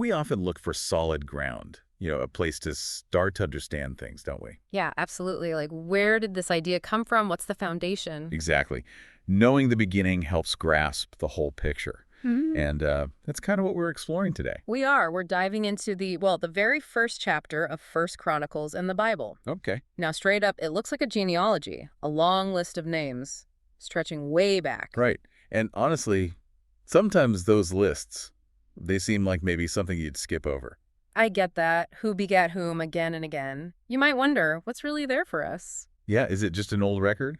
We often look for solid ground, a place to start to understand things, don't we? Yeah, absolutely. Like, where did this idea come from? What's the foundation? Exactly. Knowing the beginning helps grasp the whole picture. Mhm. And that's kind of what we're exploring today. We are. We're diving into the very first chapter of First Chronicles in the Bible. Okay. Now, straight up, it looks like a genealogy, a long list of names stretching way back. Right. And honestly, sometimes those lists, they seem like maybe something you'd skip over. I get that. Who begat whom again and again. You might wonder, what's really there for us? Yeah, is it just an old record?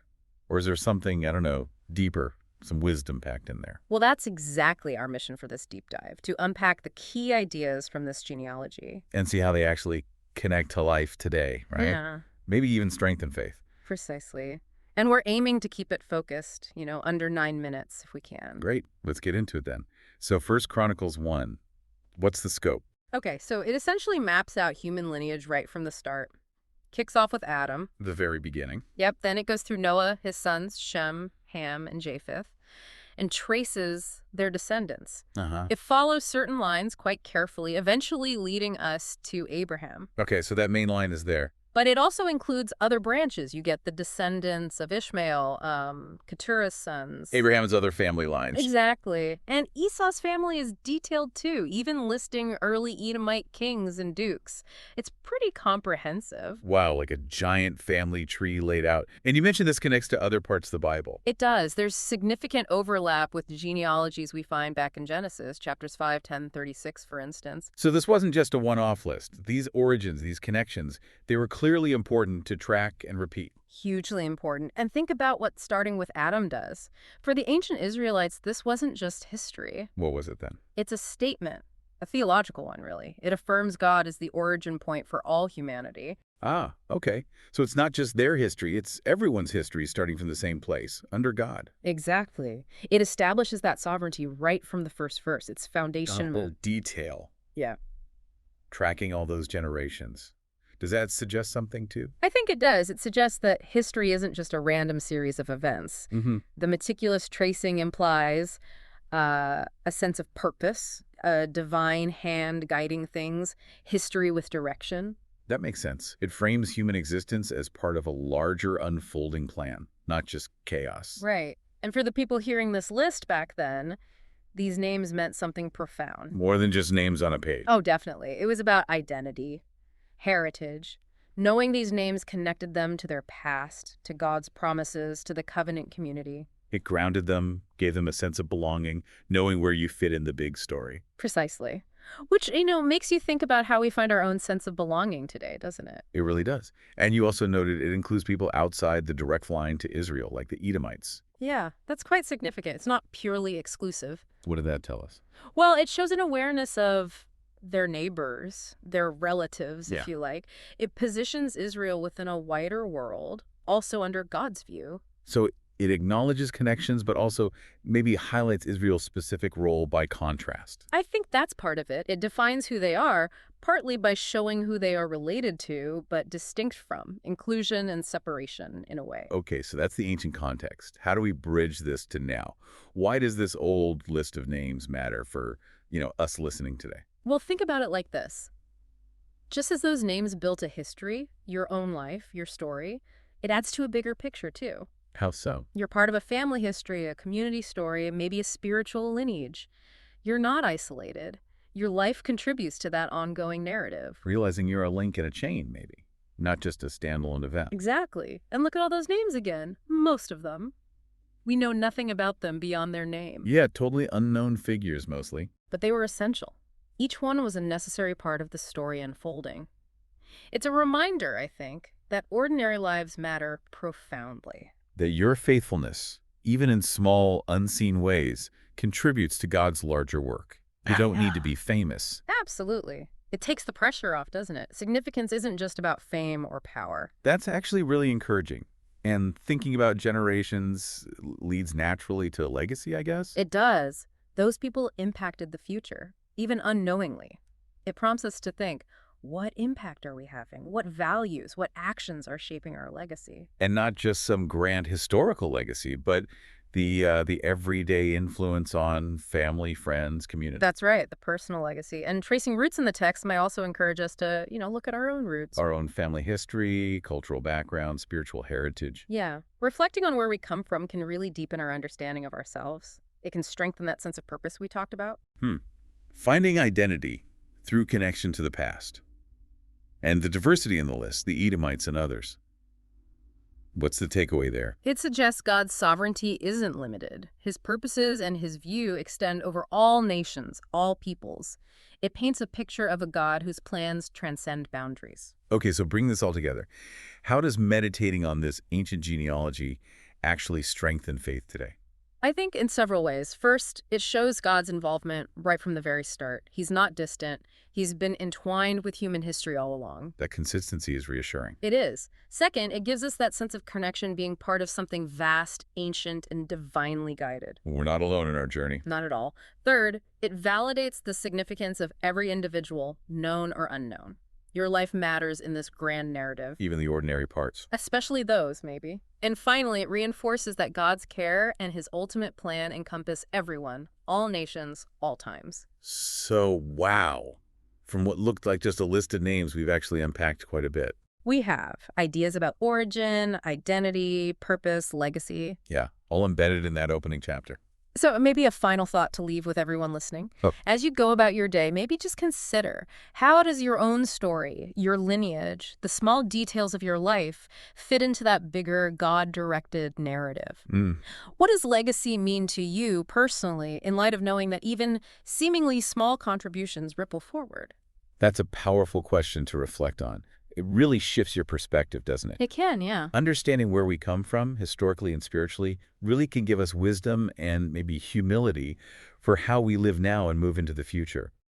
Or is there something, I don't know, deeper, some wisdom packed in there? Well, that's exactly our mission for this deep dive, to unpack the key ideas from this genealogy. And see how they actually connect to life today, right? Yeah, Maybe even strengthen faith. precisely. And we're aiming to keep it focused, under 9 minutes if we can. Great. Let's get into it then. So First Chronicles 1, what's the scope? Okay, so it essentially maps out human lineage right from the start. Kicks off with Adam. The very beginning. Yep, then it goes through Noah, his sons, Shem, Ham, and Japheth, and traces their descendants. Uh-huh. It follows certain lines quite carefully, eventually leading us to Abraham. Okay, so that main line is there. But it also includes other branches. You get the descendants of Ishmael, Keturah's sons. Abraham's other family lines. Exactly. And Esau's family is detailed too, even listing early Edomite kings and dukes. It's pretty comprehensive. Wow, like a giant family tree laid out. And you mentioned this connects to other parts of the Bible. It does. There's significant overlap with the genealogies we find back in Genesis, chapters 5, 10, 36, for instance. So this wasn't just a one-off list. These origins, these connections, they were clearly important to track and repeat. Hugely important. And think about what starting with Adam does. For the ancient Israelites, this wasn't just history. What was it then? It's a statement, a theological one, really. It affirms God as the origin point for all humanity. Ah, okay. So it's not just their history, it's everyone's history starting from the same place, under God. Exactly. It establishes that sovereignty right from the first verse. It's foundational. Oh, detail. Yeah. Tracking all those generations. Does that suggest something too? I think it does. It suggests that history isn't just a random series of events. Mm-hmm. The meticulous tracing implies a sense of purpose, a divine hand guiding things, history with direction. That makes sense. It frames human existence as part of a larger unfolding plan, not just chaos. Right. And for the people hearing this list back then, these names meant something profound. More than just names on a page. Oh, definitely. It was about identity, heritage. Knowing these names connected them to their past, to God's promises, to the covenant community. It grounded them, gave them a sense of belonging, knowing where you fit in the big story. Precisely. Which, makes you think about how we find our own sense of belonging today, doesn't it? It really does. And you also noted it includes people outside the direct line to Israel, like the Edomites. Yeah, that's quite significant. It's not purely exclusive. What did that tell us? Well, it shows an awareness of their neighbors, their relatives, if you like. It positions Israel within a wider world, also under God's view. So it acknowledges connections, but also maybe highlights Israel's specific role by contrast. I think that's part of it. It defines who they are, partly by showing who they are related to, but distinct from, inclusion and separation in a way. Okay, so that's the ancient context. How do we bridge this to now? Why does this old list of names matter for, us listening today? Well, think about it like this. Just as those names built a history, your own life, your story, it adds to a bigger picture, too. How so? You're part of a family history, a community story, maybe a spiritual lineage. You're not isolated. Your life contributes to that ongoing narrative. Realizing you're a link in a chain, maybe, not just a standalone event. Exactly. And look at all those names again. Most of them. We know nothing about them beyond their name. Yeah, totally unknown figures, mostly. But they were essential. Each one was a necessary part of the story unfolding. It's a reminder, I think, that ordinary lives matter profoundly. That your faithfulness, even in small, unseen ways, contributes to God's larger work. You don't need to be famous. Absolutely. It takes the pressure off, doesn't it? Significance isn't just about fame or power. That's actually really encouraging. And thinking about generations leads naturally to a legacy, I guess? It does. Those people impacted the future, even unknowingly. It prompts us to think, what impact are we having? What values, what actions are shaping our legacy? And not just some grand historical legacy, but The everyday influence on family, friends, community. That's right, the personal legacy. And tracing roots in the text might also encourage us to, look at our own roots. Our own family history, cultural background, spiritual heritage. Yeah. Reflecting on where we come from can really deepen our understanding of ourselves. It can strengthen that sense of purpose we talked about. Hmm. Finding identity through connection to the past. And the diversity in the list, the Edomites and others. What's the takeaway there? It suggests God's sovereignty isn't limited. His purposes and his view extend over all nations, all peoples. It paints a picture of a God whose plans transcend boundaries. Okay, so bring this all together. How does meditating on this ancient genealogy actually strengthen faith today? I think in several ways. First, it shows God's involvement right from the very start. He's not distant. He's been entwined with human history all along. That consistency is reassuring. It is. Second, it gives us that sense of connection, being part of something vast, ancient, and divinely guided. We're not alone in our journey. Not at all. Third, it validates the significance of every individual, known or unknown. Your life matters in this grand narrative. Even the ordinary parts. Especially those, maybe. And finally, it reinforces that God's care and his ultimate plan encompass everyone, all nations, all times. So, wow. From what looked like just a list of names, we've actually unpacked quite a bit. We have ideas about origin, identity, purpose, legacy. Yeah, all embedded in that opening chapter. So maybe a final thought to leave with everyone listening. Oh. As you go about your day, maybe just consider, how does your own story, your lineage, the small details of your life fit into that bigger God-directed narrative? What does legacy mean to you personally in light of knowing that even seemingly small contributions ripple forward? That's a powerful question to reflect on. It really shifts your perspective, doesn't it? It can, yeah. Understanding where we come from, historically and spiritually, really can give us wisdom and maybe humility for how we live now and move into the future.